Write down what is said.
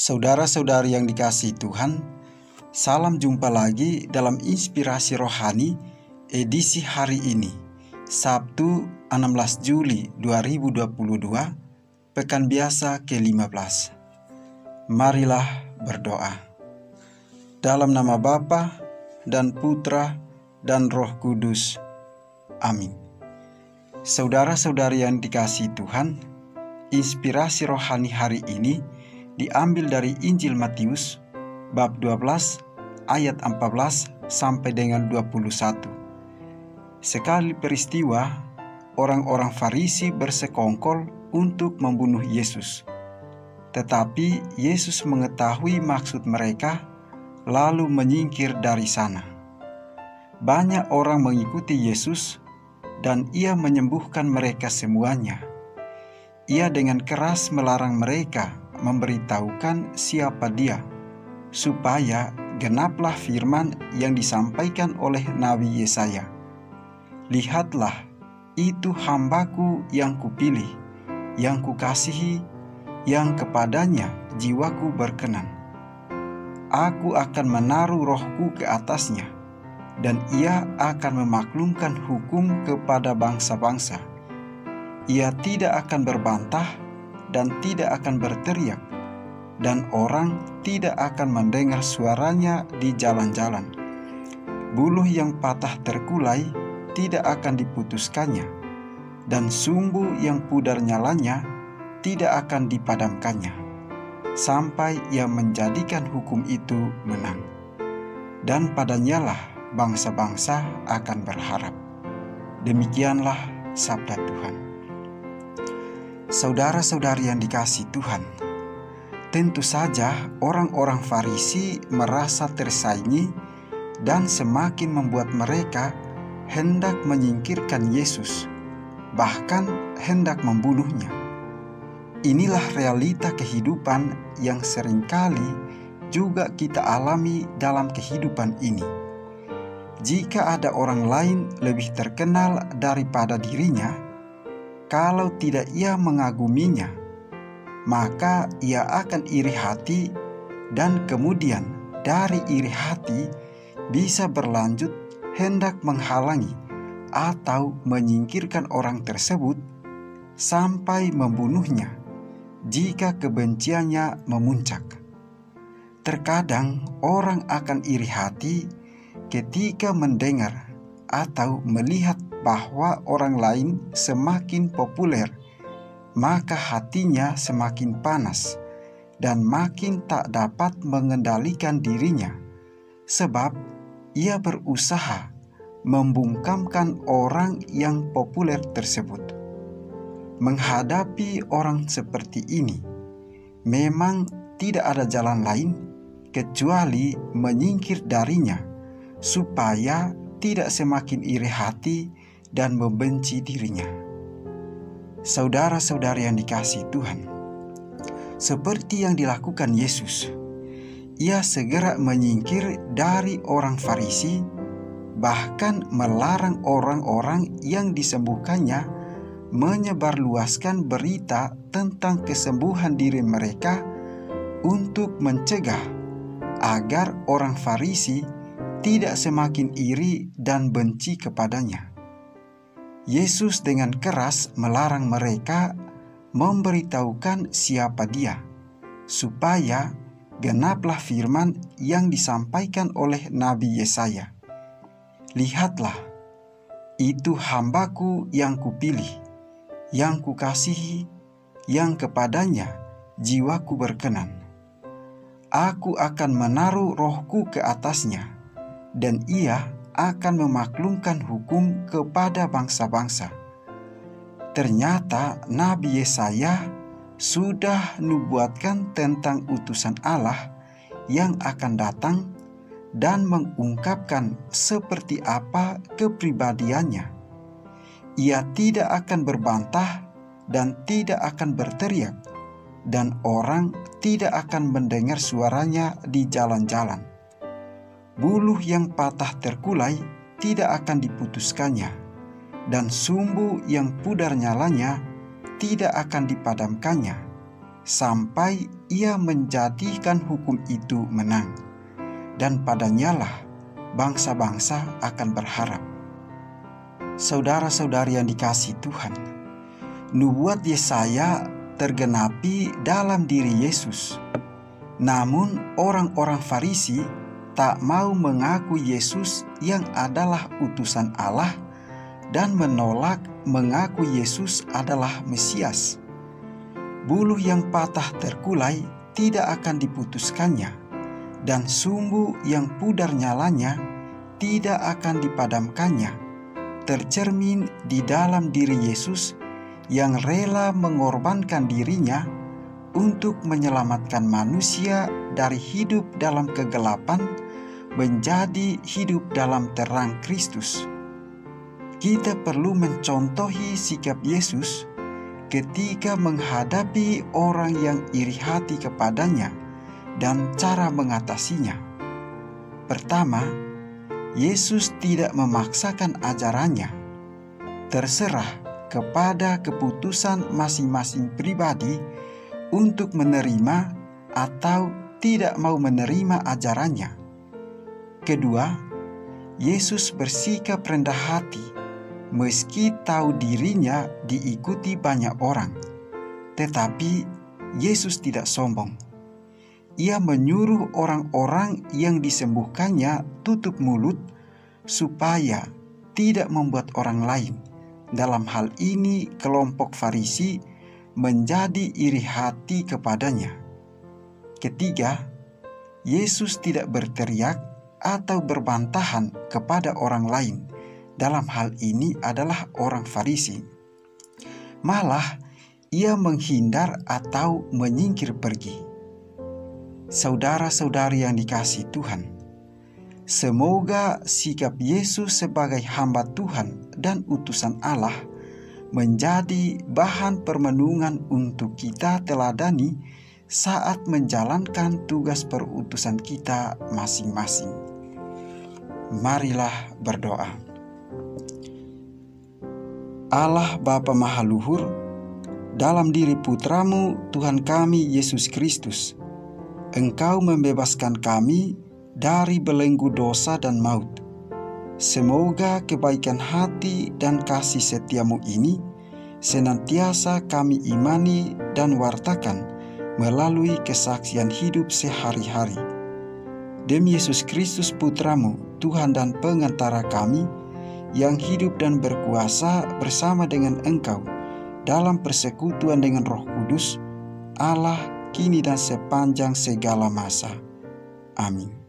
Saudara-saudari yang dikasihi Tuhan, salam jumpa lagi dalam Inspirasi Rohani edisi hari ini, Sabtu 16 Juli 2022, Pekan Biasa ke-15. Marilah berdoa. Dalam nama Bapa dan Putra dan Roh Kudus. Amin. Saudara-saudari yang dikasihi Tuhan, Inspirasi Rohani hari ini diambil dari Injil Matius bab 12 ayat 14 sampai dengan 21. Sekali peristiwa, orang-orang Farisi bersekongkol untuk membunuh Yesus. Tetapi Yesus mengetahui maksud mereka, lalu menyingkir dari sana. Banyak orang mengikuti Yesus, dan Ia menyembuhkan mereka semuanya. Ia dengan keras melarang mereka memberitahukan siapa Dia, supaya genaplah firman yang disampaikan oleh Nabi Yesaya. Lihatlah, itu hamba-Ku yang Kupilih, yang Kukasihi, yang kepadanya jiwaku berkenan. Aku akan menaruh Roh-Ku ke atasnya, dan Ia akan memaklumkan hukum kepada bangsa-bangsa. Ia tidak akan berbantah dan tidak akan berteriak, dan orang tidak akan mendengar suaranya di jalan-jalan. Buluh yang patah terkulai tidak akan diputuskannya, dan sumbu yang pudar nyalanya tidak akan dipadamkannya, sampai Ia menjadikan hukum itu menang. Dan padanyalah bangsa-bangsa akan berharap. Demikianlah sabda Tuhan. Saudara-saudari yang dikasihi Tuhan, tentu saja orang-orang Farisi merasa tersaingi dan semakin membuat mereka hendak menyingkirkan Yesus, bahkan hendak membunuhnya. Inilah realita kehidupan yang seringkali juga kita alami dalam kehidupan ini. Jika ada orang lain lebih terkenal daripada dirinya, kalau tidak ia mengaguminya, maka ia akan iri hati, dan kemudian dari iri hati bisa berlanjut hendak menghalangi atau menyingkirkan orang tersebut sampai membunuhnya jika kebenciannya memuncak. Terkadang orang akan iri hati ketika mendengar atau melihat bahwa orang lain semakin populer, maka hatinya semakin panas dan makin tak dapat mengendalikan dirinya, sebab ia berusaha membungkamkan orang yang populer tersebut. Menghadapi orang seperti ini, memang tidak ada jalan lain kecuali menyingkir darinya, supaya tidak semakin iri hati dan membenci dirinya. Saudara-saudari yang dikasihi Tuhan, seperti yang dilakukan Yesus, Ia segera menyingkir dari orang Farisi, bahkan melarang orang-orang yang disembuhkannya menyebarluaskan berita tentang kesembuhan diri mereka untuk mencegah agar orang Farisi tidak semakin iri dan benci kepadanya. Yesus dengan keras melarang mereka memberitahukan siapa Dia, supaya genaplah firman yang disampaikan oleh Nabi Yesaya. Lihatlah, itu hamba-Ku yang Kupilih, yang Kukasihi, yang kepadanya jiwaku berkenan. Aku akan menaruh Roh-Ku ke atasnya, dan Ia akan memaklumkan hukum kepada bangsa-bangsa. Ternyata Nabi Yesaya sudah nubuatkan tentang utusan Allah yang akan datang dan mengungkapkan seperti apa kepribadiannya. Ia tidak akan berbantah dan tidak akan berteriak, dan orang tidak akan mendengar suaranya di jalan-jalan. Buluh yang patah terkulai tidak akan diputuskannya, dan sumbu yang pudar nyalanya tidak akan dipadamkannya, sampai ia menjadikan hukum itu menang, dan padanyalah bangsa-bangsa akan berharap. Saudara-saudari yang dikasihi Tuhan, nubuat Yesaya tergenapi dalam diri Yesus. Namun orang-orang Farisi tak mau mengaku Yesus yang adalah utusan Allah dan menolak mengaku Yesus adalah Mesias. Buluh yang patah terkulai tidak akan diputuskannya, dan sumbu yang pudar nyalanya tidak akan dipadamkannya, tercermin di dalam diri Yesus yang rela mengorbankan dirinya untuk menyelamatkan manusia dari hidup dalam kegelapan menjadi hidup dalam terang Kristus. Kita perlu mencontohi sikap Yesus ketika menghadapi orang yang iri hati kepadanya dan cara mengatasinya. Pertama, Yesus tidak memaksakan ajarannya. Terserah kepada keputusan masing-masing pribadi untuk menerima atau tidak mau menerima ajarannya. Kedua, Yesus bersikap rendah hati meski tahu dirinya diikuti banyak orang. Tetapi Yesus tidak sombong. Ia menyuruh orang-orang yang disembuhkannya tutup mulut supaya tidak membuat orang lain, dalam hal ini kelompok Farisi, menjadi iri hati kepadanya. Ketiga, Yesus tidak berteriak atau berbantahan kepada orang lain, dalam hal ini adalah orang Farisi. Malah, ia menghindar atau menyingkir pergi. Saudara-saudari yang dikasihi Tuhan, semoga sikap Yesus sebagai hamba Tuhan dan utusan Allah menjadi bahan permenungan untuk kita teladani saat menjalankan tugas perutusan kita masing-masing. Marilah berdoa. Allah Bapa Maha Luhur, dalam diri Putramu Tuhan kami Yesus Kristus, Engkau membebaskan kami dari belenggu dosa dan maut. Semoga kebaikan hati dan kasih setiamu ini senantiasa kami imani dan wartakan melalui kesaksian hidup sehari-hari. Demi Yesus Kristus Putramu, Tuhan dan Pengantara kami, yang hidup dan berkuasa bersama dengan Engkau dalam persekutuan dengan Roh Kudus, Allah kini dan sepanjang segala masa. Amin.